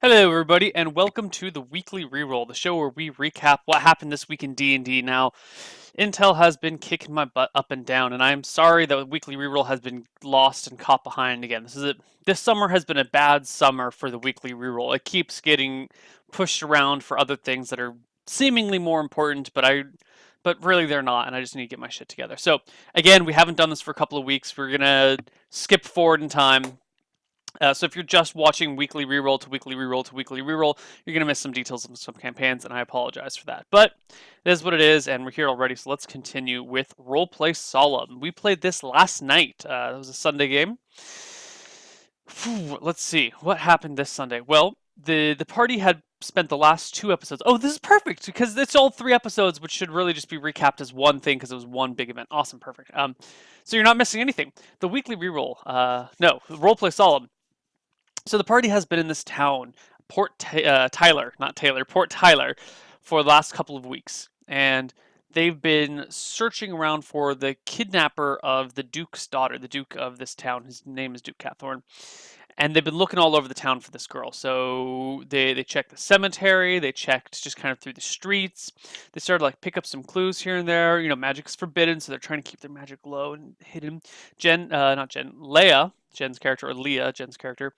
Hello, everybody, and welcome to the weekly reroll, the show where we recap what happened this week in D&D. Now, Intel has been kicking my butt up and down, and I'm sorry that the weekly reroll has been lost and caught behind again. This summer has been a bad summer for the weekly reroll. It keeps getting pushed around for other things that are seemingly more important, but really they're not, and I just need to get my shit together. So, again, we haven't done this for a couple of weeks. We're gonna skip forward in time. So if you're just watching weekly reroll to weekly reroll to weekly reroll, you're going to miss some details of some campaigns, and I apologize for that. But it is what it is, and we're here already, so let's continue with Roleplay Solemn. We played this last night. It was a Sunday game. Let's see. What happened this Sunday? Well, the party had spent the last two episodes. Oh, this is perfect, because it's all three episodes, which should really just be recapped as one thing, because it was one big event. Awesome, perfect. So you're not missing anything. The weekly reroll. No, Roleplay Solemn. So the party has been in this town, Tyler, not Taylor, Port Tyler, for the last couple of weeks, and they've been searching around for the kidnapper of the Duke's daughter, the Duke of this town. His name is Duke Cathorn, and they've been looking all over the town for this girl. So they checked the cemetery, they checked just kind of through the streets. They started like pick up some clues here and there. You know, magic's forbidden, so they're trying to keep their magic low and hidden. Leia, Jen's character, or Leah, Jen's character,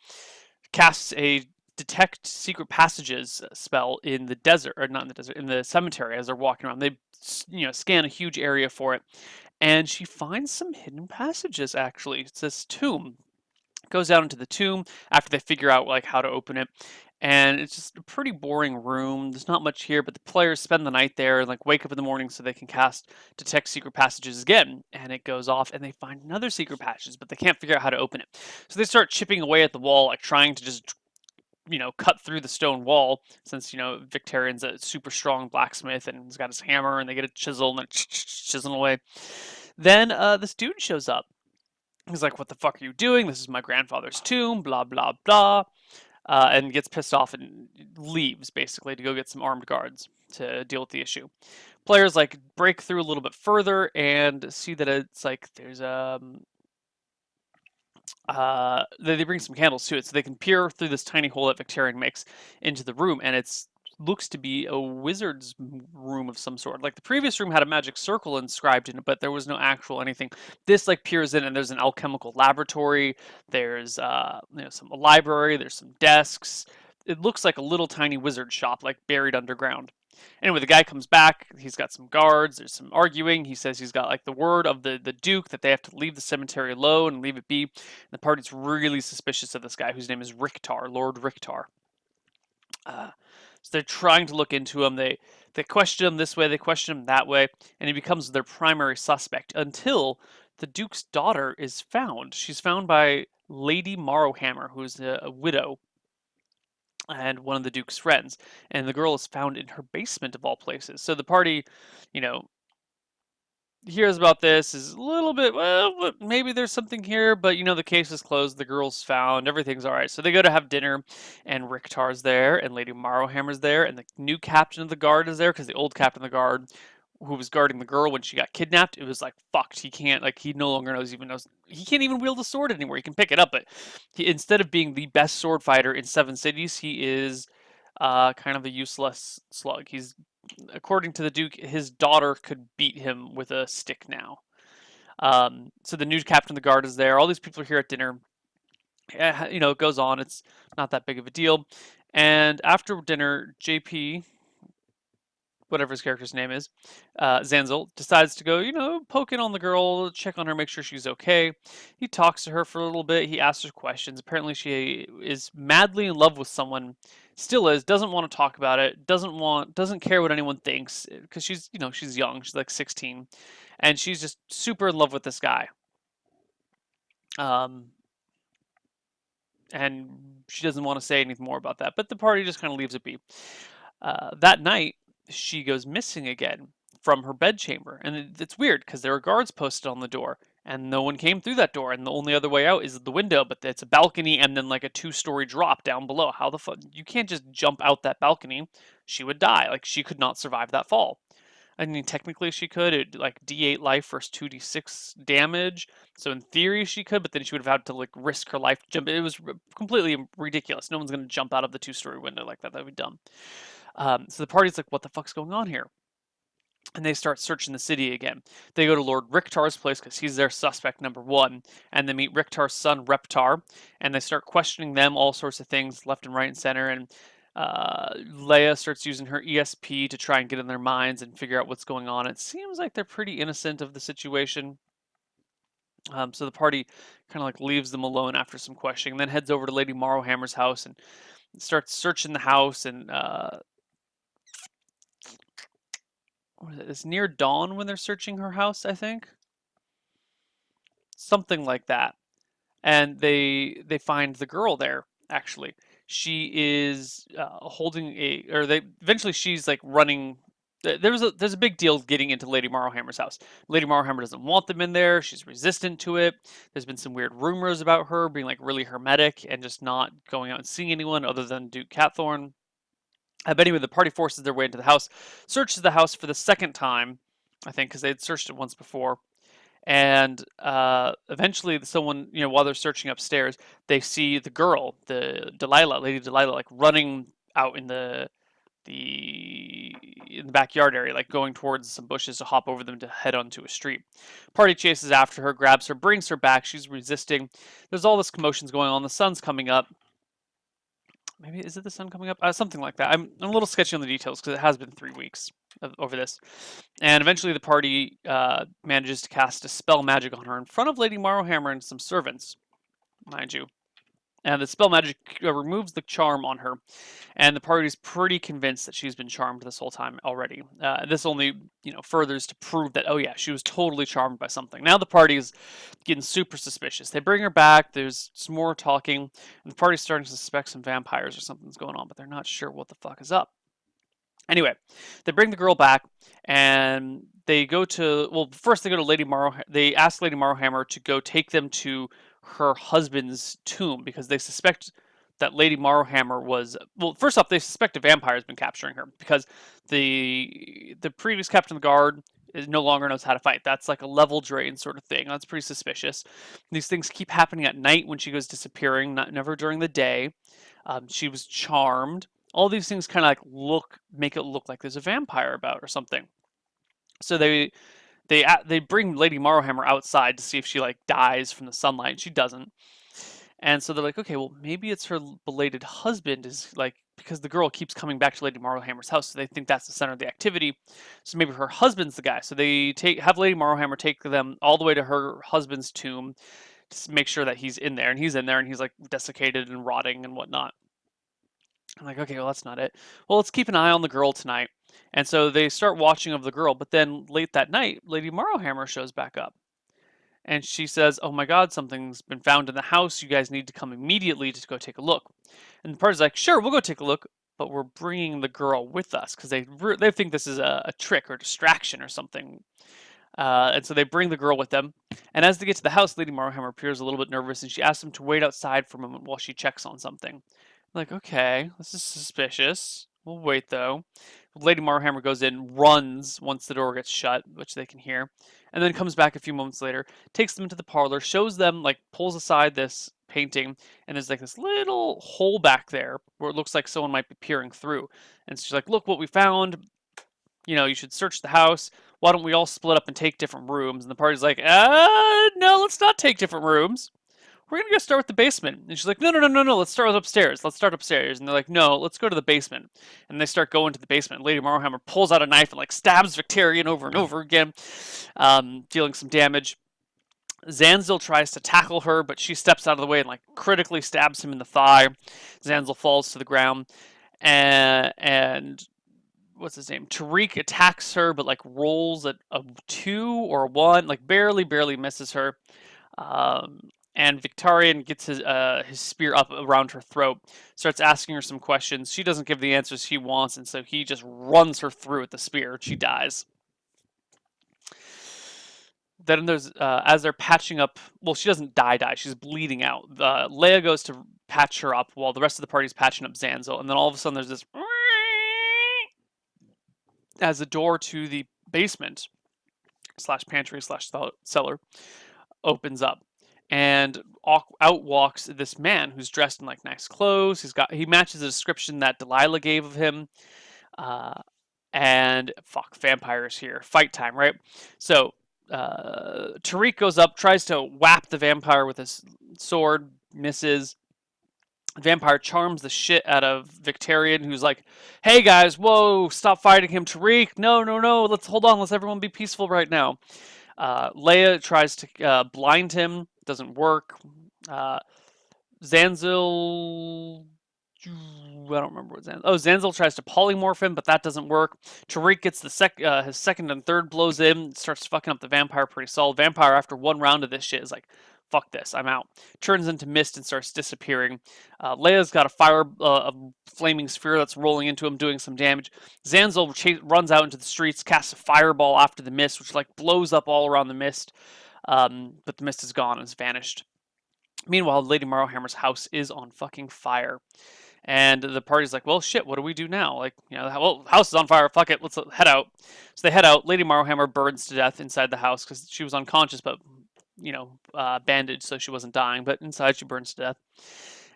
casts a detect secret passages spell in the desert, or not in the desert, in the cemetery as they're walking around. They, scan a huge area for it, and she finds some hidden passages. Actually, it's this tomb. Goes down into the tomb after they figure out like how to open it, and it's just a pretty boring room. There's not much here, but the players spend the night there and like wake up in the morning so they can cast detect secret passages again, and it goes off and they find another secret passage, but they can't figure out how to open it. So they start chipping away at the wall, like trying to just cut through the stone wall, since Victorian's a super strong blacksmith and he's got his hammer, and they get a chisel and they're chiseling away. Then this dude shows up. He's like, "What the fuck are you doing? This is my grandfather's tomb, blah, blah, blah." And gets pissed off and leaves, basically, to go get some armed guards to deal with the issue. Players, like, break through a little bit further and see that it's like there's they bring some candles to it so they can peer through this tiny hole that Victorian makes into the room, and it's looks to be a wizard's room of some sort. Like the previous room had a magic circle inscribed in it, but there was no actual anything. This like peers in, and there's an alchemical laboratory. There's some library. There's some desks. It looks like a little tiny wizard shop, like buried underground. Anyway, the guy comes back. He's got some guards. There's some arguing. He says he's got like the word of the Duke that they have to leave the cemetery alone and leave it be. And the party's really suspicious of this guy, whose name is Ricktar, Lord Ricktar. So they're trying to look into him. They question him this way, they question him that way, and he becomes their primary suspect until the Duke's daughter is found. She's found by Lady Morrowhammer, who's a widow and one of the Duke's friends, and the girl is found in her basement of all places. So the party, you know, hears about this, is a little bit, well, maybe there's something here, but the case is closed, the girl's found, everything's all right. So they go to have dinner, and Ricktar's there, and Lady Morrowhammer's there, and the new captain of the guard is there, because the old captain of the guard, who was guarding the girl when she got kidnapped, it was like fucked. He can't, like, he no longer knows, he can't even wield a sword anymore. He can pick it up, but instead of being the best sword fighter in 7 cities, he is kind of a useless slug. He's, according to the Duke, his daughter could beat him with a stick now. So the new captain of the guard is there. All these people are here at dinner. It goes on. It's not that big of a deal. And after dinner, JP, whatever his character's name is, Zanzel, decides to go, poke in on the girl, check on her, make sure she's okay. He talks to her for a little bit. He asks her questions. Apparently she is madly in love with someone, still is, doesn't want to talk about it, doesn't care what anyone thinks, because she's young, she's like 16, and she's just super in love with this guy. And she doesn't want to say anything more about that, but the party just kind of leaves it be. That night, she goes missing again from her bedchamber. And it's weird because there are guards posted on the door and no one came through that door. And the only other way out is the window, but it's a balcony and then like a 2-story drop down below. How the fuck? You can't just jump out that balcony. She would die. Like she could not survive that fall. I mean, technically she could. It like D8 life versus 2d6 damage. So in theory she could, but then she would have had to like risk her life to jump. It was completely ridiculous. No one's gonna jump out of the 2-story window like that. That'd be dumb. So the party's like, what the fuck's going on here? And they start searching the city again. They go to Lord Riktar's place because he's their suspect number one, and they meet Riktar's son Reptar, and they start questioning them all sorts of things left and right and center. And Leia starts using her ESP to try and get in their minds and figure out what's going on. It seems like they're pretty innocent of the situation. So the party kind of like leaves them alone after some questioning, and then heads over to Lady Morrowhammer's house and starts searching the house. And it's near dawn when they're searching her house, I think. Something like that. And they find the girl there, actually. She is holding or they eventually she's like running. There's a big deal getting into Lady Morrowhammer's house. Lady Morrowhammer doesn't want them in there. She's resistant to it. There's been some weird rumors about her being like really hermetic and just not going out and seeing anyone other than Duke Catthorne. But anyway, the party forces their way into the house, searches the house for the second time, I think, because they had searched it once before. And eventually, someone, while they're searching upstairs, they see the girl, Lady Delilah, like running out in the backyard area, like going towards some bushes to hop over them to head onto a street. Party chases after her, grabs her, brings her back. She's resisting. There's all this commotions going on. The sun's coming up. Maybe is it the sun coming up? Something like that. I'm a little sketchy on the details because it has been 3 weeks over this. And eventually the party manages to cast a spell magic on her in front of Lady Morrowhammer and some servants, mind you. And the spell magic removes the charm on her, and the party's pretty convinced that she's been charmed this whole time already. This only, furthers to prove that, oh yeah, she was totally charmed by something. Now the party's getting super suspicious. They bring her back. There's some more talking, and the party's starting to suspect some vampires or something's going on, but they're not sure what the fuck is up. Anyway, they bring the girl back, and they go to, well, first they go to Lady Morrowhammer. They ask Lady Morrowhammer to go take them to her husband's tomb because they suspect that Lady Morrowhammer was, well, first off, they suspect a vampire has been capturing her because the previous captain of the guard no longer knows how to fight. That's like a level drain sort of thing. That's pretty suspicious. These things keep happening at night when she goes disappearing, never during the day. She was charmed. All these things kind of like make it look like there's a vampire about or something. So they bring Lady Morrowhammer outside to see if she like dies from the sunlight. She doesn't. And so they're like, okay, well, maybe it's her belated husband is like, because the girl keeps coming back to Lady Morrowhammer's house, so they think that's the center of the activity. So maybe her husband's the guy. So they have Lady Morrowhammer take them all the way to her husband's tomb to make sure that he's in there. And he's in there and he's like desiccated and rotting and whatnot. I'm like, okay, well, that's not it. Well, let's keep an eye on the girl tonight. And so they start watching of the girl, but then late that night, Lady Morrowhammer shows back up. And she says, oh my god, something's been found in the house. You guys need to come immediately to go take a look. And the party's like, sure, we'll go take a look, but we're bringing the girl with us because they think this is a trick or distraction or something. And so they bring the girl with them. And as they get to the house, Lady Morrowhammer appears a little bit nervous, and she asks them to wait outside for a moment while she checks on something. Like, okay, this is suspicious. We'll wait, though. Lady Morrowhammer goes in, runs once the door gets shut, which they can hear, and then comes back a few moments later, takes them into the parlor, shows them, like, pulls aside this painting, and there's, like, this little hole back there where it looks like someone might be peering through. And she's like, look what we found. You should search the house. Why don't we all split up and take different rooms? And the party's like, no, let's not take different rooms. We're going to go start with the basement. And she's like, no, let's start with upstairs. Let's start upstairs. And they're like, no, let's go to the basement. And they start going to the basement. Lady Morrowhammer pulls out a knife and like stabs Victarion over and over again, dealing some damage. Zanzil tries to tackle her, but she steps out of the way and like critically stabs him in the thigh. Zanzil falls to the ground. And what's his name? Tariq attacks her, but like rolls a 2 or a 1, like barely misses her. And Victarion gets his spear up around her throat, starts asking her some questions. She doesn't give the answers he wants, and so he just runs her through with the spear. She dies. Then there's, as they're patching up, well, she doesn't die, she's bleeding out. Leia goes to patch her up while the rest of the party's patching up Zanzil, and then all of a sudden there's this, as the door to the basement slash pantry slash cellar opens up, and out walks this man who's dressed in like nice clothes. He matches the description that Delilah gave of him. Uh, and fuck, vampires here, fight time, right? So Tariq goes up, tries to whap the vampire with his sword, misses. The vampire charms the shit out of Victorian, who's like, "Hey guys, whoa, stop fighting him, Tariq! No, no, no, let's hold on, let's everyone be peaceful right now." Leia tries to blind him, doesn't work. Uh, Zanzil. I don't remember what Zanzil. Oh, Zanzil tries to polymorph him, but that doesn't work. Tariq gets his second and third blows in, starts fucking up the vampire pretty solid. Vampire, after one round of this shit, is like, fuck this, I'm out. Turns into mist and starts disappearing. Leia's got a flaming sphere that's rolling into him, doing some damage. Zanzil runs out into the streets, casts a fireball after the mist, which like blows up all around the mist. But the mist is gone and has vanished. Meanwhile, Lady Morrowhammer's house is on fucking fire. And the party's like, well, shit, what do we do now? Like, well, the house is on fire. Fuck it, let's head out. So they head out. Lady Morrowhammer burns to death inside the house because she was unconscious, but, bandaged, so she wasn't dying. But inside, she burns to death.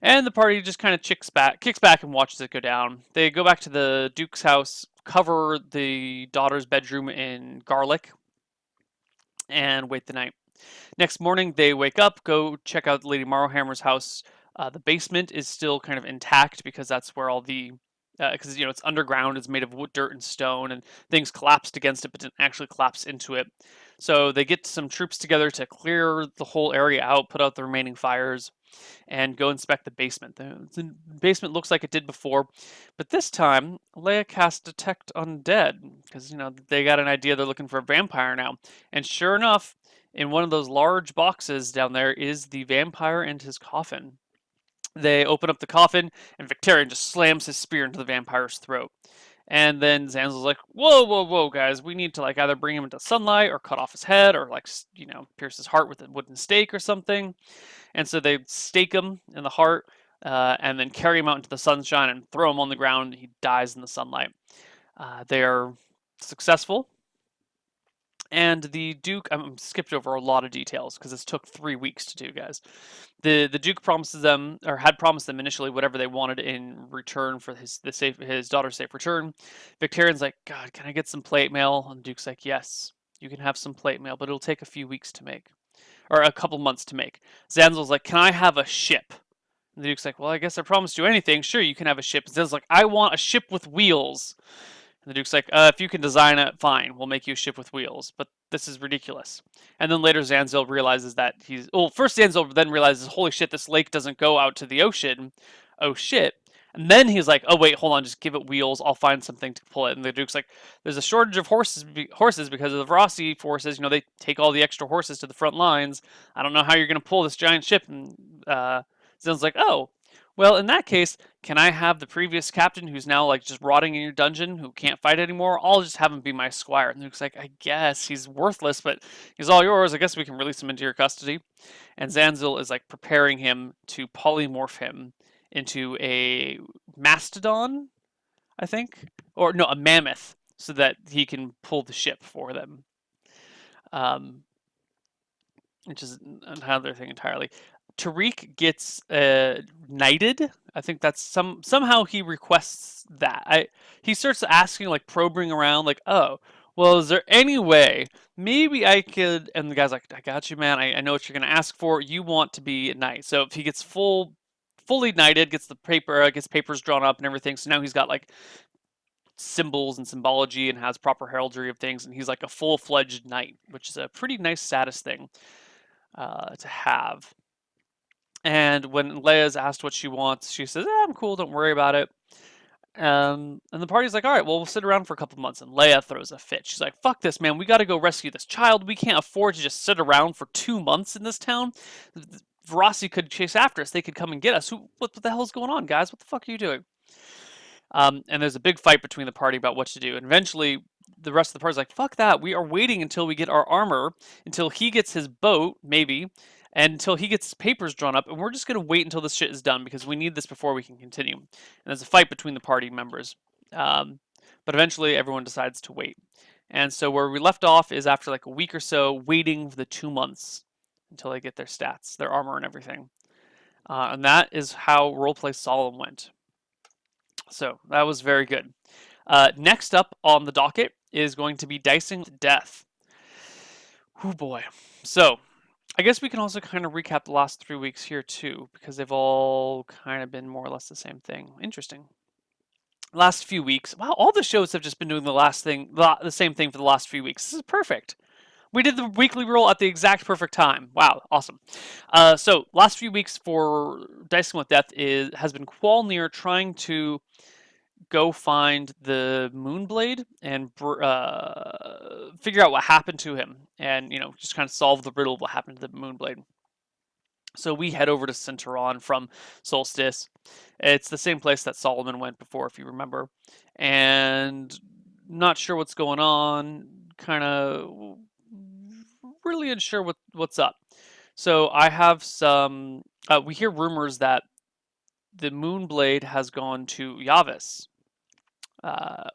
And the party just kind of kicks back and watches it go down. They go back to the Duke's house, cover the daughter's bedroom in garlic, and wait the night. Next morning, they wake up, go check out Lady Morrowhammer's house. The basement is still kind of intact because that's where all the because it's underground, it's made of wood, dirt, and stone, and things collapsed against it, but didn't actually collapse into it. So they get some troops together to clear the whole area out, put out the remaining fires, and go inspect the basement. The basement looks like it did before, but this time Leia cast Detect Undead because they got an idea they're looking for a vampire now, and sure enough, in one of those large boxes down there is the vampire and his coffin. They open up the coffin, and Victorian just slams his spear into the vampire's throat. And then Zanzil's like, whoa, whoa, whoa, guys, we need to like either bring him into sunlight or cut off his head or like, pierce his heart with a wooden stake or something. And so they stake him in the heart and then carry him out into the sunshine and throw him on the ground. And he dies in the sunlight. They are successful. And the Duke, I'm skipped over a lot of details because this took 3 weeks to do, guys. The Duke promises them, or had promised them initially, whatever they wanted in return for his daughter's safe return. Victorian's like, God, can I get some plate mail? And the Duke's like, yes, you can have some plate mail, but it'll take a few weeks to make, or a couple months to make. Zanzil's like, can I have a ship? And the Duke's like, well, I guess I promised you anything. Sure, you can have a ship. And Zanzil's like, I want a ship with wheels. And the Duke's like, if you can design it, fine. We'll make you a ship with wheels. But this is ridiculous. And then later Zanzil realizes that first Zanzil then realizes, holy shit, this lake doesn't go out to the ocean. Oh shit. And then he's like, oh wait, hold on, just give it wheels. I'll find something to pull it. And the Duke's like, there's a shortage of horses because of the Rossi forces. They take all the extra horses to the front lines. I don't know how you're going to pull this giant ship. And Zanzil's like, oh, well, in that case, can I have the previous captain who's now like just rotting in your dungeon who can't fight anymore? I'll just have him be my squire. And Luke's like, I guess he's worthless, but he's all yours. I guess we can release him into your custody. And Zanzil is like preparing him to polymorph him into a mastodon, I think, or no, a mammoth, so that he can pull the ship for them. Which is another thing entirely. Tariq gets knighted. I think that's somehow he requests that. He starts asking, like probing around, like, oh, well, is there any way maybe I could? And the guy's like, I got you, man. I know what you're gonna ask for. You want to be a knight. So if he gets fully knighted, gets papers drawn up and everything. So now he's got like symbols and symbology and has proper heraldry of things, and he's like a full-fledged knight, which is a pretty nice status thing to have. And when Leia's asked what she wants, she says, I'm cool, don't worry about it. And the party's like, all right, well, we'll sit around for a couple months. And Leia throws a fit. She's like, fuck this, man. We got to go rescue this child. We can't afford to just sit around for 2 months in this town. Rossi could chase after us. They could come and get us. What the hell's going on, guys? What the fuck are you doing? And there's a big fight between the party about what to do. And eventually, the rest of the party's like, fuck that. We are waiting until we get our armor, until he gets his boat, maybe, and until he gets his papers drawn up, and we're just going to wait until this shit is done because we need this before we can continue. And there's a fight between the party members. But eventually, everyone decides to wait. And so where we left off is after like a week or so, waiting for the 2 months until they get their stats, their armor, and everything. And that is how roleplay Solemn went. So that was very good. Next up on the docket is going to be Dicing with Death. Oh boy. So I guess we can also kind of recap the last 3 weeks here too, because they've all kind of been more or less the same thing. Interesting. Last few weeks, wow, all the shows have just been doing the same thing for the last few weeks. This is perfect. We did the weekly roll at the exact perfect time. Wow, awesome. So last few weeks for Dicing with Death has been Qualnir trying to go find the Moonblade and figure out what happened to him, and just kind of solve the riddle of what happened to the Moonblade. So we head over to Centauron from Solstice. It's the same place that Solomon went before, if you remember, and not sure what's going on. Kind of really unsure what's up. So I have some. We hear rumors that the Moonblade has gone to Yavis,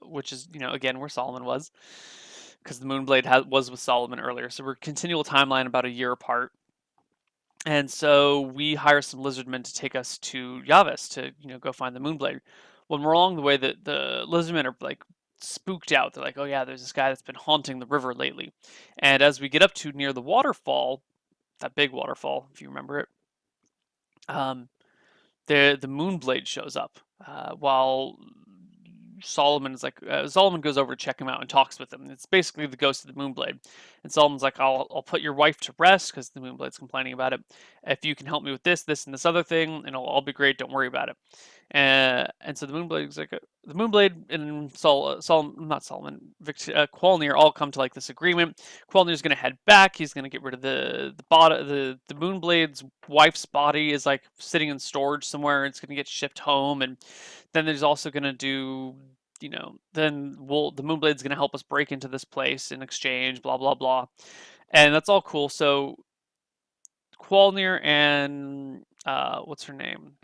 which is again where Solomon was, because the Moonblade was with Solomon earlier. So we're continual timeline about a year apart, and so we hire some lizardmen to take us to Yavis to go find the Moonblade. When we're along the way, the lizardmen are like spooked out. They're like, "Oh yeah, there's this guy that's been haunting the river lately." And as we get up to near the waterfall, that big waterfall, if you remember it, the Moonblade shows up while Solomon goes over to check him out and talks with him. It's basically the ghost of the Moonblade, and Solomon's like, "I'll put your wife to rest because the Moonblade's complaining about it. If you can help me with this, and this other thing, and it'll all be great. Don't worry about it." And so the Moonblade's like, the Moonblade and not Solomon, Qualnir all come to like this agreement. Qualnir's gonna head back. He's gonna get rid of the Moonblade's wife's body is like sitting in storage somewhere. It's gonna get shipped home, and then there's also gonna do. Then the Moonblade's gonna help us break into this place in exchange. Blah blah blah, and that's all cool. So Qualnir and what's her name?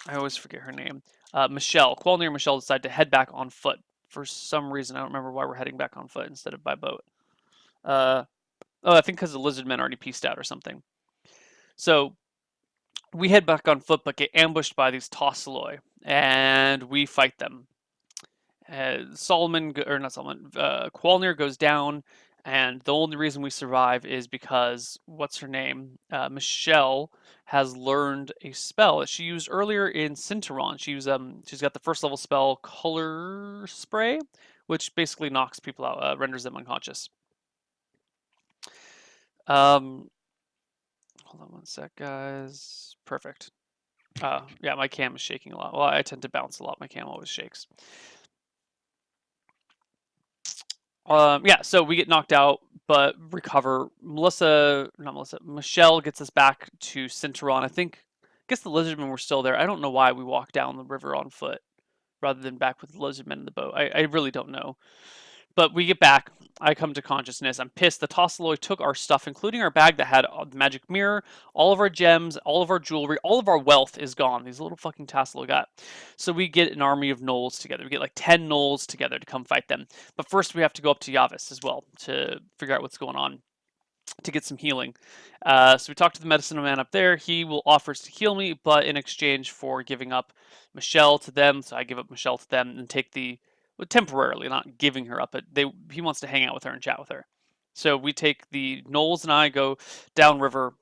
I always forget her name. Michelle. Qualnir and Michelle decide to head back on foot. For some reason, I don't remember why we're heading back on foot instead of by boat. I think because the lizardmen already pieced out or something. So we head back on foot, but get ambushed by these Tossiloi, and we fight them. Qualnir goes down, and the only reason we survive is because what's her name? Michelle has learned a spell that she used earlier in Centauron. She's got the first level spell Color Spray, which basically knocks people out, renders them unconscious. Hold on one sec, guys. Perfect. Yeah, my cam is shaking a lot. Well, I tend to bounce a lot. My cam always shakes. Yeah, so we get knocked out, but recover. Michelle gets us back to Centauron. I guess the lizardmen were still there. I don't know why we walked down the river on foot rather than back with the lizardmen in the boat. I really don't know. But we get back. I come to consciousness. I'm pissed. The Tossiloi took our stuff, including our bag that had the magic mirror, all of our gems, all of our jewelry, all of our wealth is gone. These little fucking Tossiloi got. So we get an army of gnolls together. We get like 10 gnolls together to come fight them. But first we have to go up to Yavis as well to figure out what's going on, to get some healing. So we talk to the medicine man up there. He will offers to heal me, but in exchange for giving up Michelle to them. So I give up Michelle to them and take temporarily, not giving her up, but he wants to hang out with her and chat with her. So we take the Knowles and I go downriver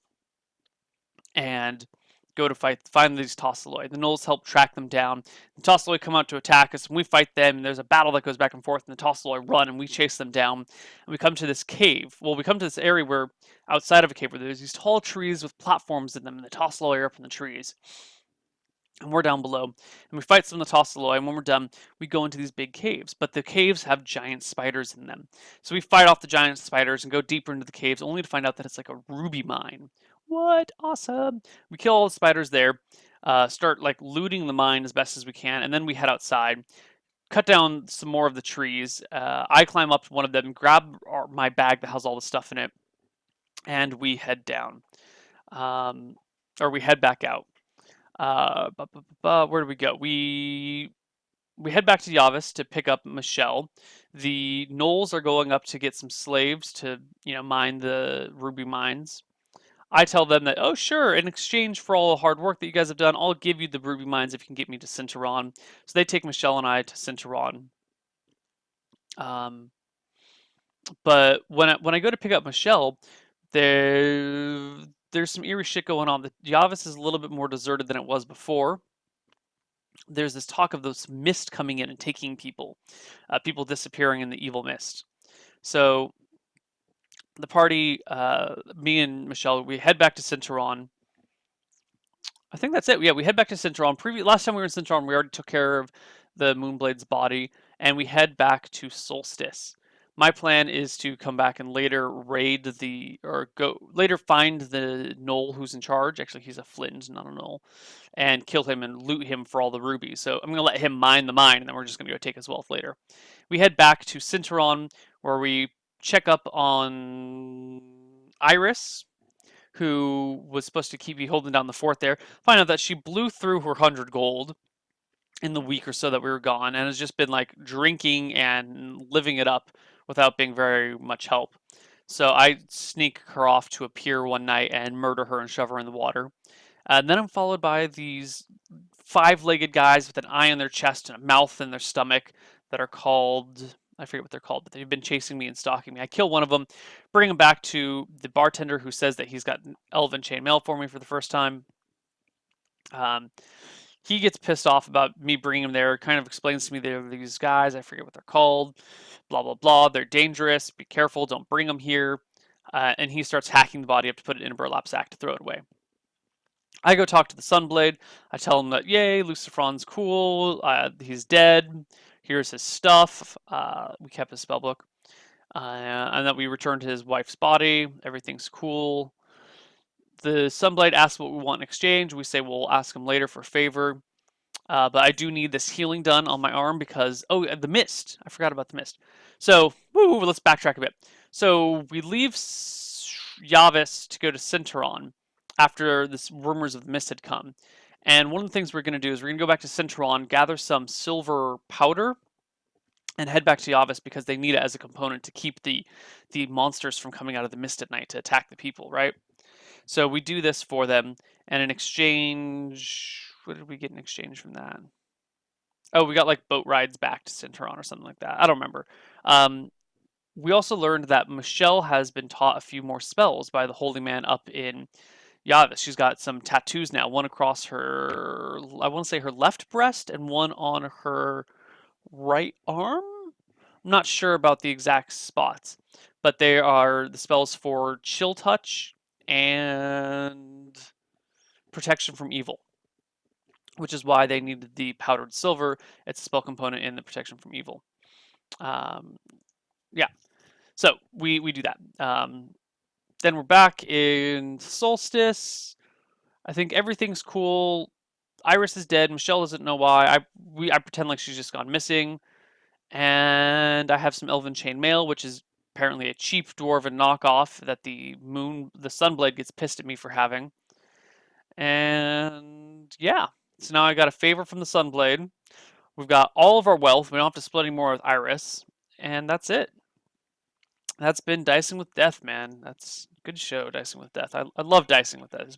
and go to find these Tossiloi. The Knolls help track them down. The Tossiloi come out to attack us, and we fight them, and there's a battle that goes back and forth, and the Tossiloi run, and we chase them down. And we come to this cave. Well, we come to this area where, outside of a cave, where there's these tall trees with platforms in them, and the Tossiloi are up in the trees. And we're down below, and we fight some of the Tossiloi, and when we're done, we go into these big caves. But the caves have giant spiders in them. So we fight off the giant spiders and go deeper into the caves, only to find out that it's like a ruby mine. What? Awesome. We kill all the spiders there, start like looting the mine as best as we can, and then we head outside, cut down some more of the trees. I climb up to one of them, grab my bag that has all the stuff in it, and we head down. Or we head back out. Where do we go? We we head back to Yavis to pick up Michelle. The Knolls are going up to get some slaves to, mine the ruby mines. I tell them that, oh, sure, in exchange for all the hard work that you guys have done, I'll give you the ruby mines if you can get me to Sinteron. So they take Michelle and I to Sinteron. But when I go to pick up Michelle, there's some eerie shit going on. The Yavis is a little bit more deserted than it was before. There's this talk of this mist coming in and taking people, people disappearing in the evil mist. So the party, me and Michelle, we head back to Sinteron. I think that's it. Yeah, we head back to Sinteron. Last time we were in Sinteron, we already took care of the Moonblade's body, and we head back to Solstice. My plan is to come back and later later find the Knoll who's in charge. Actually, he's a Flint, not a Knoll, and kill him and loot him for all the rubies. So I'm gonna let him mine the mine, and then we're just gonna go take his wealth later. We head back to Sinteron, where we check up on Iris, who was supposed to keep me holding down the fort there. Find out that she blew through her 100 gold in the week or so that we were gone, and has just been like drinking and living it up without being very much help. So I sneak her off to a pier one night and murder her and shove her in the water. And then I'm followed by these five-legged guys with an eye on their chest and a mouth in their stomach that are called, I forget what they're called, but they've been chasing me and stalking me. I kill one of them, bring him back to the bartender who says that he's got elven chainmail for me for the first time. He gets pissed off about me bringing him there, kind of explains to me they're these guys, I forget what they're called, blah, blah, blah. They're dangerous. Be careful. Don't bring them here. And he starts hacking the body up to put it in a burlap sack to throw it away. I go talk to the Sunblade. I tell him that, yay, Lucifron's cool. He's dead. Here's his stuff. We kept his spellbook. And that we returned to his wife's body. Everything's cool. The Sunblade asks what we want in exchange. We say we'll ask him later for a favor. But I do need this healing done on my arm because, the mist. I forgot about the mist. So, let's backtrack a bit. So we leave Yavis to go to Sinteron after this rumors of the mist had come. And one of the things we're going to do is we're going to go back to Sinteron, gather some silver powder, and head back to Yavis because they need it as a component to keep the monsters from coming out of the mist at night to attack the people, right? So we do this for them, and in exchange, what did we get in exchange from that? Oh, we got like boat rides back to Sinteron or something like that. I don't remember. We also learned that Michelle has been taught a few more spells by the holy man up in Yavis. She's got some tattoos now, one across her, I want to say her left breast, and one on her right arm. I'm not sure about the exact spots, but they are the spells for Chill Touch and Protection from Evil, which is why they needed the powdered silver. It's a spell component in the Protection from Evil. Yeah, so we do that. Then we're back in Solstice. I think everything's cool. Iris is dead. Michelle doesn't know why. I pretend like she's just gone missing. And I have some elven chainmail, which is apparently a cheap dwarven knockoff that the Sunblade gets pissed at me for having. And yeah, so now I got a favor from the Sunblade. We've got all of our wealth. We don't have to split any more with Iris. And that's it. That's been Dicing with Death, man. That's a good show, Dicing with Death. I love Dicing with Death.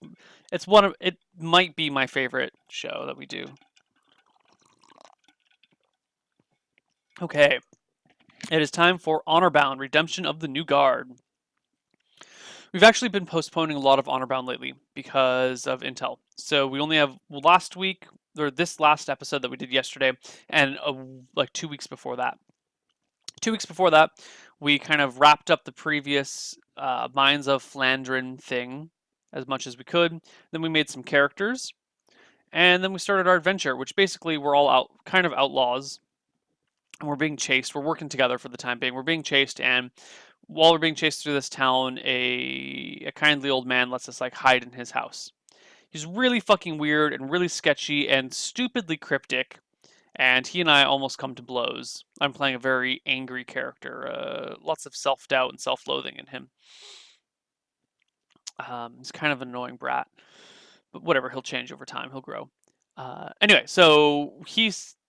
It might be my favorite show that we do. Okay. It is time for Honorbound, Redemption of the New Guard. We've actually been postponing a lot of Honorbound lately because of Intel. So we only have last week, or this last episode that we did yesterday, and like 2 weeks before that. 2 weeks before that, we kind of wrapped up the previous Mines of Flandrin thing as much as we could. Then we made some characters, and then we started our adventure, which basically we're all kind of outlaws, and we're being chased. We're working together for the time being. We're being chased, and while we're being chased through this town, a kindly old man lets us like hide in his house. He's really fucking weird and really sketchy and stupidly cryptic, and he and I almost come to blows. I'm playing a very angry character, lots of self-doubt and self-loathing in him. He's kind of an annoying brat, but whatever, he'll change over time, he'll grow. Anyway, so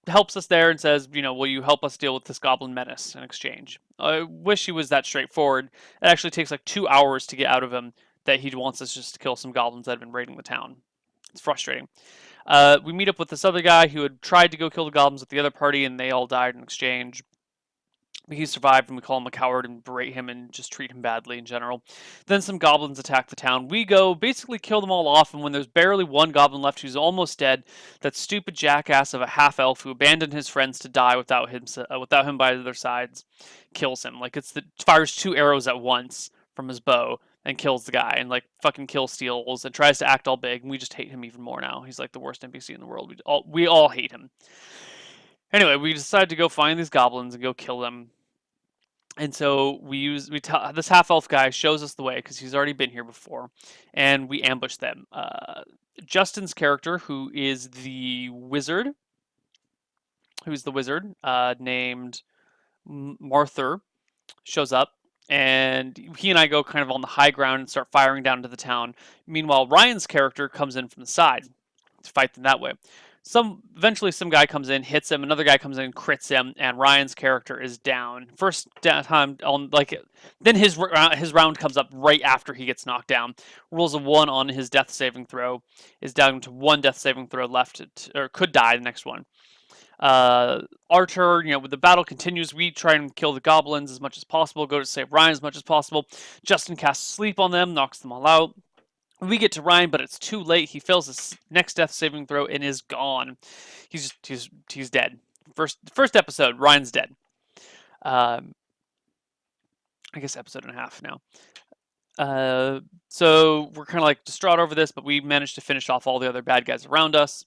helps us there and says, will you help us deal with this goblin menace in exchange? I wish he was that straightforward. It actually takes like 2 hours to get out of him that he wants us just to kill some goblins that have been raiding the town. It's frustrating. We meet up with this other guy who had tried to go kill the goblins with the other party, and they all died in exchange. He survived, and we call him a coward and berate him and just treat him badly in general. Then some goblins attack the town. We go basically kill them all off, and when there's barely one goblin left who's almost dead, that stupid jackass of a half elf who abandoned his friends to die without him by their sides kills him. Like fires 2 arrows at once from his bow and kills the guy, and like fucking kill steals and tries to act all big, and we just hate him even more now. He's like the worst NPC in the world. We all hate him. Anyway, we decide to go find these goblins and go kill them. And so this half elf guy shows us the way because he's already been here before, and we ambush them. Justin's character, who's the wizard, named Marther, shows up, and he and I go kind of on the high ground and start firing down into the town. Meanwhile, Ryan's character comes in from the side to fight them that way. Eventually some guy comes in, hits him, another guy comes in, crits him, and Ryan's character is down. First time on then his round comes up right after he gets knocked down. Rolls a 1 on his death saving throw, is down to 1 death saving throw left, or could die the next one. Archer, with the battle continues, we try and kill the goblins as much as possible, go to save Ryan as much as possible. Justin casts sleep on them, knocks them all out. We get to Ryan, but it's too late. He fails his next death saving throw and is gone. He's dead. First episode, Ryan's dead. I guess episode and a half now. So we're kind of like distraught over this, but we managed to finish off all the other bad guys around us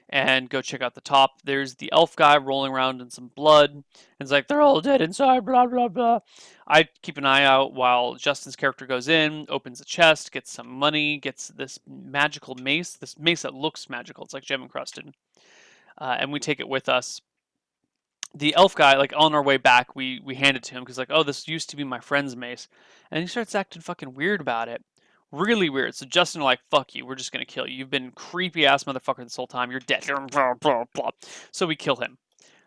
and go check out the top. There's the elf guy rolling around in some blood. And it's like, they're all dead inside, blah, blah, blah. I keep an eye out while Justin's character goes in, opens a chest, gets some money, gets this magical mace. This mace that looks magical. It's like gem encrusted. And we take it with us. The elf guy, like on our way back, we hand it to him because like, oh, this used to be my friend's mace. And he starts acting fucking weird about it. Really weird. So Justin like, fuck you, we're just gonna kill you. You've been creepy ass motherfucker this whole time. You're dead. Blah, blah, blah. So we kill him.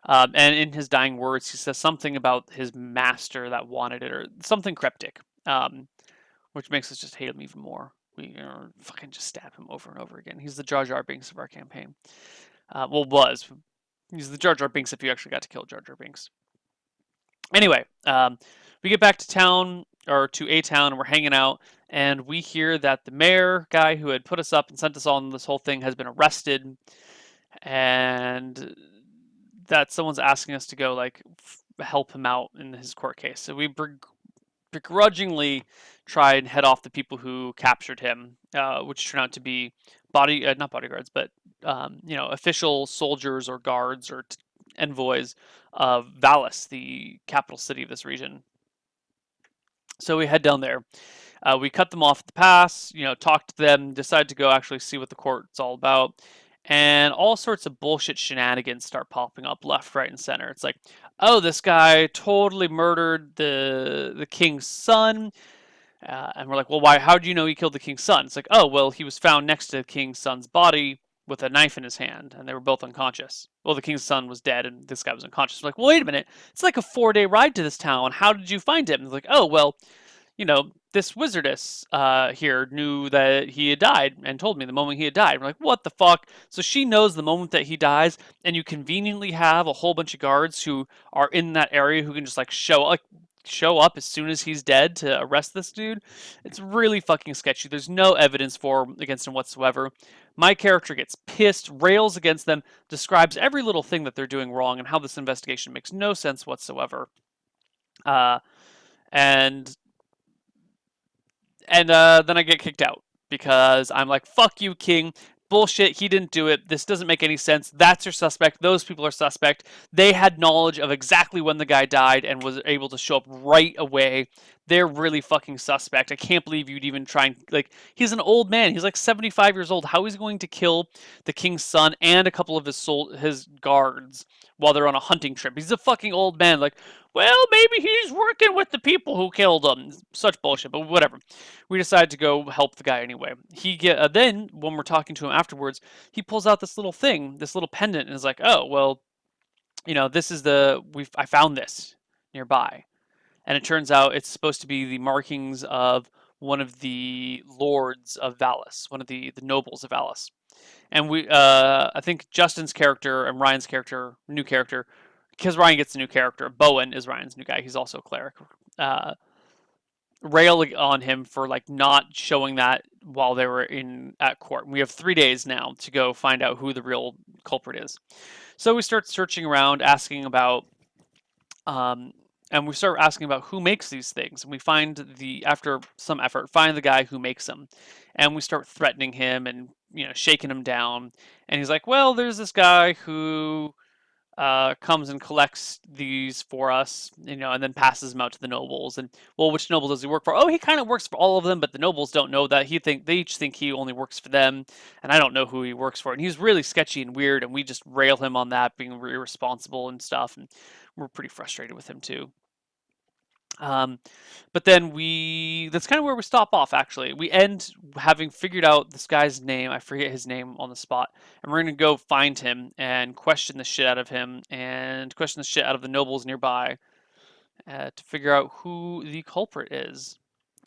And in his dying words, he says something about his master that wanted it, or something cryptic, which makes us just hate him even more. We fucking just stab him over and over again. He's the Jar Jar Binks of our campaign. Was. He's the Jar Jar Binks if you actually got to kill Jar Jar Binks. Anyway, we get back to town, or to a town, and we're hanging out, and we hear that the mayor guy who had put us up and sent us on this whole thing has been arrested, and that someone's asking us to go like help him out in his court case. So we begrudgingly try and head off the people who captured him, which turned out to be not bodyguards, but official soldiers or guards or envoys of Valis, the capital city of this region. So we head down there. We cut them off at the pass, talk to them, decide to go actually see what the court's all about. And all sorts of bullshit shenanigans start popping up left, right, and center. It's like, oh, this guy totally murdered the king's son. And we're like, well, why? How do you know he killed the king's son? It's like, oh, well, he was found next to the king's son's body with a knife in his hand, and they were both unconscious. Well, the king's son was dead, and this guy was unconscious. We're like, well, wait a minute. It's like a 4-day ride to this town. How did you find him? And it's like, oh, well, this wizardess here knew that he had died and told me the moment he had died. We're like, what the fuck? So she knows the moment that he dies, and you conveniently have a whole bunch of guards who are in that area who can just like show up as soon as he's dead to arrest this dude. It's really fucking sketchy. There's no evidence against him whatsoever. My character gets pissed, rails against them, describes every little thing that they're doing wrong and how this investigation makes no sense whatsoever. And then I get kicked out because I'm like, fuck you, king. Bullshit, he didn't do it. This doesn't make any sense. That's your suspect. Those people are suspect. They had knowledge of exactly when the guy died and was able to show up right away. They're really fucking suspect. I can't believe you'd even try and, he's an old man. He's like 75 years old. How is he going to kill the king's son and a couple of his guards while they're on a hunting trip? He's a fucking old man. Like, well, maybe he's working with the people who killed him. Such bullshit, but whatever. We decide to go help the guy anyway. Then, when we're talking to him afterwards, he pulls out this little thing, this little pendant, and is like, oh, well, this is I found this nearby, and it turns out it's supposed to be the markings of one of the lords of Valis, one of the nobles of Valis. And I think Justin's character and Ryan's character, new character, because Ryan gets a new character. Bowen is Ryan's new guy. He's also a cleric. Uh, Rail on him for like not showing that while they were in at court. We have 3 days now to go find out who the real culprit is. So we start searching around, asking about, um, and we start asking about who makes these things. And we find after some effort, find the guy who makes them, and we start threatening him and shaking him down. And he's like, "Well, there's this guy who comes and collects these for us, and then passes them out to the nobles. And well, which noble does he work for? Oh, he kind of works for all of them, but the nobles don't know that. They each think he only works for them, and I don't know who he works for. And he's really sketchy and weird, and we just rail him on that, being irresponsible and stuff. And we're pretty frustrated with him too. Um, but then that's kind of where we stop off, actually. We end having figured out this guy's name. I forget his name on the spot. And we're going to go find him and question the shit out of him and question the shit out of the nobles nearby to figure out who the culprit is.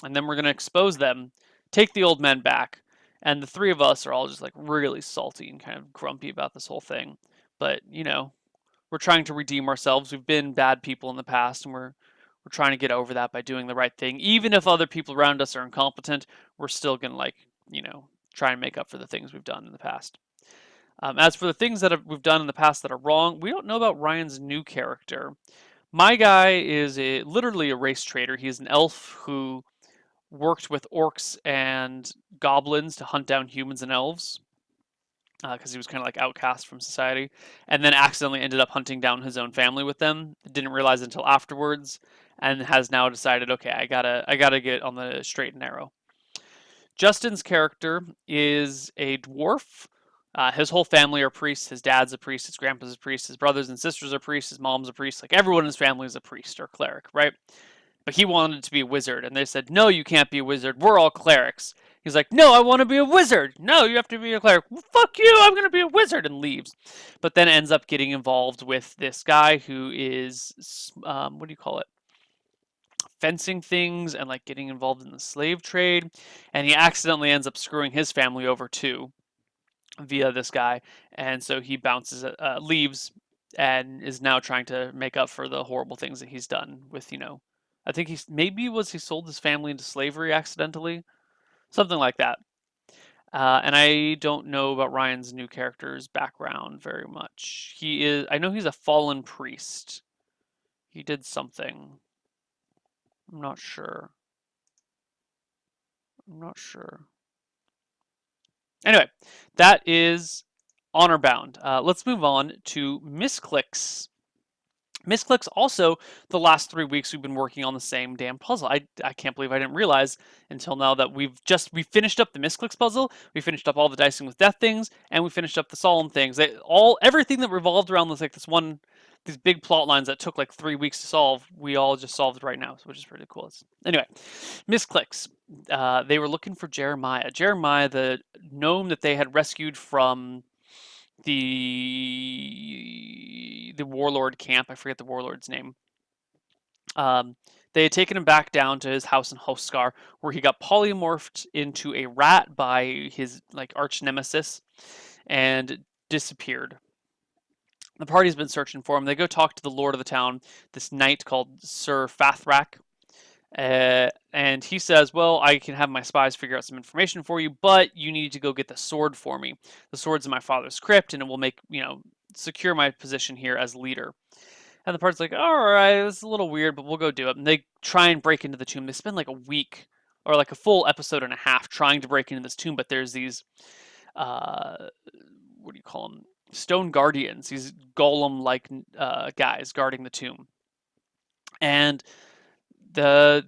And then we're going to expose them, take the old men back. And the three of us are all just like really salty and kind of grumpy about this whole thing. But, we're trying to redeem ourselves. We've been bad people in the past, and we're trying to get over that by doing the right thing. Even if other people around us are incompetent, we're still going to, try and make up for the things we've done in the past. As for the things that we've done in the past that are wrong, we don't know about Ryan's new character. My guy is literally a race trader. He's an elf who worked with orcs and goblins to hunt down humans and elves because he was kind of like outcast from society, and then accidentally ended up hunting down his own family with them. Didn't realize until afterwards, and has now decided, okay, I gotta get on the straight and narrow. Justin's character is a dwarf. His whole family are priests. His dad's a priest. His grandpa's a priest. His brothers and sisters are priests. His mom's a priest. Like everyone in his family is a priest or cleric, right? But he wanted to be a wizard, and they said, "No, you can't be a wizard. We're all clerics." He's like, "No, I want to be a wizard." "No, you have to be a cleric." "Well, fuck you, I'm going to be a wizard," and leaves. But then ends up getting involved with this guy who is, what do you call it? Fencing things and like getting involved in the slave trade. And he accidentally ends up screwing his family over too via this guy. And so he leaves, and is now trying to make up for the horrible things that he's done with, I think he sold his family into slavery accidentally, something like that. And I don't know about Ryan's new character's background very much. I know he's a fallen priest. He did something. I'm not sure. Anyway, that is Honor Bound. Let's move on to Misclicks. Misclicks also, the last 3 weeks we've been working on the same damn puzzle. I can't believe I didn't realize until now that we finished up the Misclicks puzzle, we finished up all the dicing with death things, and we finished up the solemn things. Everything that revolved around these big plot lines that took like 3 weeks to solve, we all just solved right now, which is pretty cool. Anyway, Misclicks. They were looking for Jeremiah. Jeremiah, the gnome that they had rescued from the warlord camp. I forget the warlord's name. They had taken him back down to his house in Hoskar, where he got polymorphed into a rat by his like arch nemesis and disappeared. The party's been searching for him. They go talk to the lord of the town, this knight called Sir Fathrak. And he says, "Well, I can have my spies figure out some information for you, but you need to go get the sword for me. The sword's in my father's crypt, and it will make, secure my position here as leader." And the party's like, "All right, it's a little weird, but we'll go do it." And they try and break into the tomb. They spend like a week or like a full episode and a half trying to break into this tomb, but there's these, what do you call them? Stone guardians, these golem-like guys guarding the tomb. And they're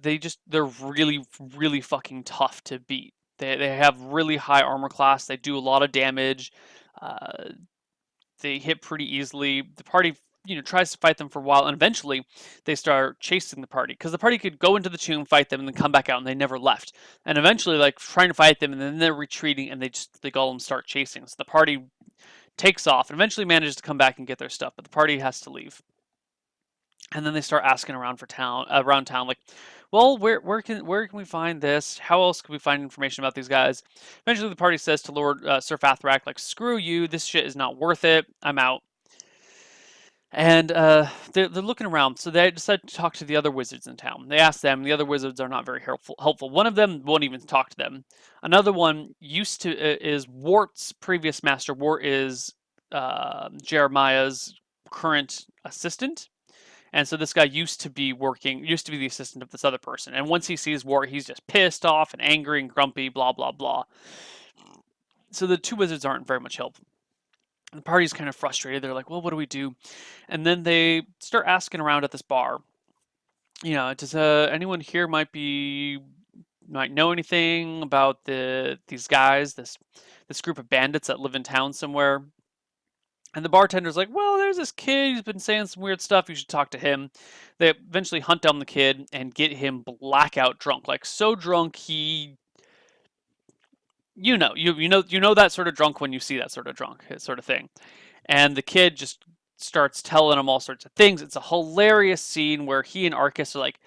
really, really fucking tough to beat. They have really high armor class. They do a lot of damage. They hit pretty easily. The party, tries to fight them for a while, and eventually they start chasing the party because the party could go into the tomb, fight them, and then come back out, and they never left. And eventually, like trying to fight them, and then they're retreating, and the golems start chasing. So the party takes off, and eventually manages to come back and get their stuff, but the party has to leave. And then they start asking around around town, like, well, where can we find this? How else can we find information about these guys? Eventually, the party says to Lord Sir Fathrak, like, screw you, this shit is not worth it. I'm out. And they're looking around, so they decide to talk to the other wizards in town. They ask them. The other wizards are not very helpful. One of them won't even talk to them. Another one is Wart's previous master. Wart is Jeremiah's current assistant. And so this guy used to be the assistant of this other person. And once he sees Wart, he's just pissed off and angry and grumpy, blah, blah, blah. So the two wizards aren't very much help. The party's kind of frustrated. They're like, well, what do we do? And then they start asking around at this bar. Does anyone here might know anything about these guys, this group of bandits that live in town somewhere? And the bartender's like, well, there's this kid who's been saying some weird stuff. You should talk to him. They eventually hunt down the kid and get him blackout drunk, like so drunk he, you know that sort of drunk when you see that sort of drunk sort of thing. And the kid just starts telling him all sorts of things. It's a hilarious scene where he and Arcus are like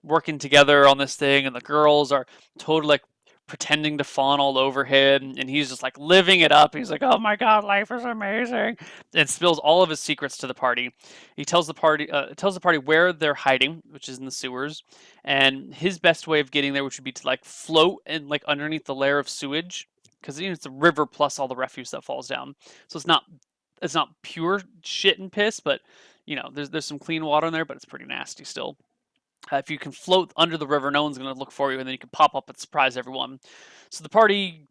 working together on this thing, and the girls are totally like pretending to fawn all over him, and he's just like living it up. He's like, "Oh my god, life is amazing," and spills all of his secrets to the party. He tells the party where they're hiding, which is in the sewers, and his best way of getting there, which would be to like float and like underneath the layer of sewage, because it's a river plus all the refuse that falls down. So it's not pure shit and piss, but there's some clean water in there, but it's pretty nasty still. If you can float under the river, no one's going to look for you, and then you can pop up and surprise everyone. So the party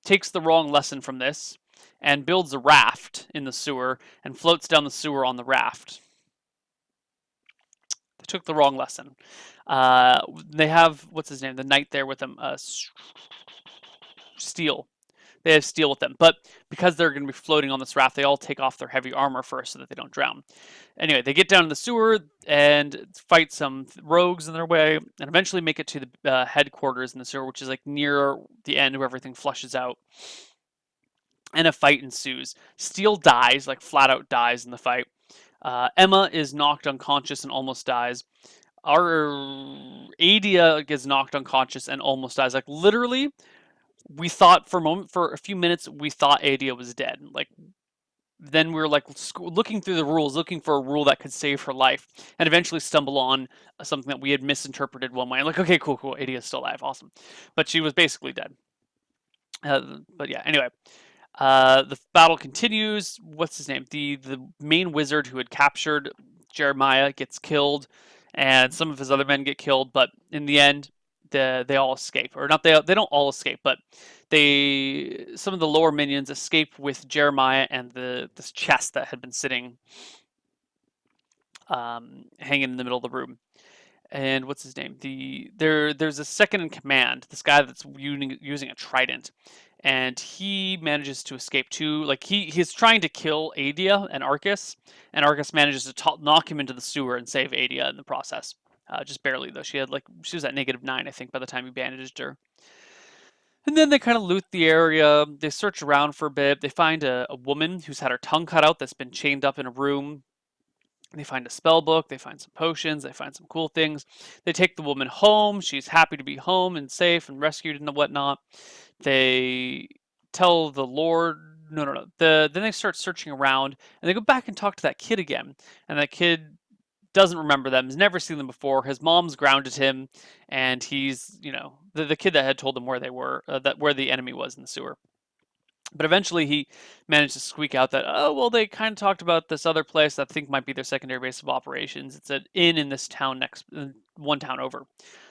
takes the wrong lesson from this and builds a raft in the sewer and floats down the sewer on the raft. They took the wrong lesson. They have, what's his name, the knight there with them, Steel. They have Steel with them, but because they're going to be floating on this raft, they all take off their heavy armor first so that they don't drown. Anyway, they get down in the sewer and fight some rogues in their way, and eventually make it to the headquarters in the sewer, which is like near the end where everything flushes out. And a fight ensues. Steel dies, like flat out dies in the fight. Emma is knocked unconscious and almost dies. Our Adia gets knocked unconscious and almost dies. Like literally, we thought for a few minutes, we thought Adia was dead. Like, then we were like looking through the rules, looking for a rule that could save her life, and eventually stumble on something that we had misinterpreted one way. I'm like, okay, cool, Adia's still alive, awesome. But she was basically dead. But yeah, anyway. The battle continues. What's his name? The main wizard who had captured Jeremiah gets killed, and some of his other men get killed. But in the end, they all escape, or not? They don't all escape, but some of the lower minions escape with Jeremiah and this chest that had been sitting, hanging in the middle of the room. And what's his name? There's a second in command. This guy that's using a trident, and he manages to escape too. Like he's trying to kill Adia and Arcus manages to knock him into the sewer and save Adia in the process. Just barely though. She was at -9, I think, by the time he bandaged her. And then they kind of loot the area. They search around for a bit. They find a woman who's had her tongue cut out that's been chained up in a room. They find a spell book, they find some potions, they find some cool things. They take the woman home. She's happy to be home and safe and rescued and whatnot. They tell the Lord, no. Then they start searching around, and they go back and talk to that kid again. And that kid doesn't remember them, has never seen them before. His mom's grounded him, and he's, the kid that had told him where they were, where the enemy was in the sewer. But eventually he managed to squeak out that, oh, well, they kind of talked about this other place that I think might be their secondary base of operations. It's an inn in this town one town over.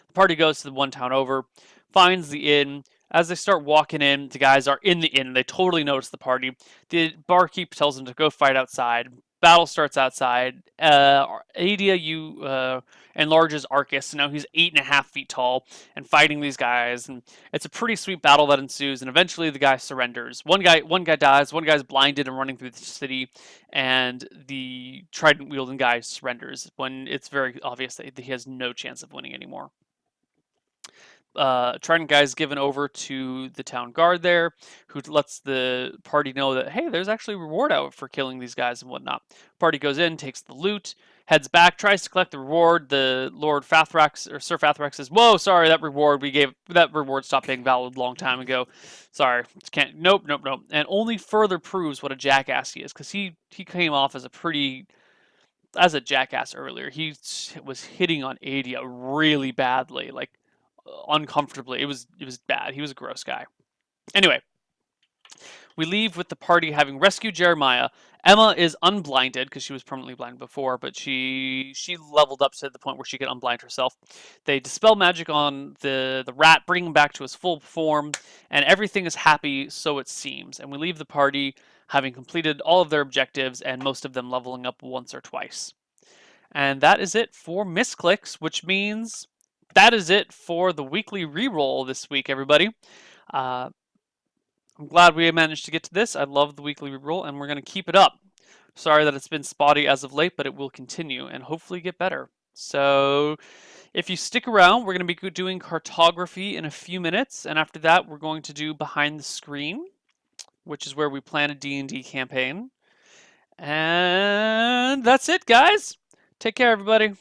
The party goes to the one town over, finds the inn. As they start walking in, the guys are in the inn. They totally notice the party. The barkeep tells them to go fight outside. Battle starts outside. Adia enlarges Arcus. Now he's 8.5 feet tall and fighting these guys. And it's a pretty sweet battle that ensues. And eventually the guy surrenders. One guy dies. One guy's blinded and running through the city. And the trident wielding guy surrenders when it's very obvious that he has no chance of winning anymore. Trident guy's given over to the town guard there, who lets the party know that, hey, there's actually a reward out for killing these guys and whatnot. Party goes in, takes the loot, heads back, tries to collect the reward. The Lord Fathrax or Sir Fathrax says, "Whoa, sorry, that reward stopped being valid a long time ago. Sorry, can't. Nope, nope, nope." And only further proves what a jackass he is, because he came off as a jackass earlier. He was hitting on Adia really badly, like uncomfortably. It was bad. He was a gross guy. Anyway, we leave with the party having rescued Jeremiah. Emma is unblinded because she was permanently blind before, but she leveled up to the point where she could unblind herself. They dispel magic on the rat, bring him back to his full form, and everything is happy, so it seems. And we leave the party having completed all of their objectives and most of them leveling up once or twice. And that is it for misclicks, which means that is it for the weekly reroll this week, everybody. I'm glad we managed to get to this. I love the weekly reroll, and we're going to keep it up. Sorry that it's been spotty as of late, but it will continue and hopefully get better. So if you stick around, we're going to be doing cartography in a few minutes, and after that, we're going to do behind the screen, which is where we plan a D&D campaign. And that's it, guys. Take care, everybody.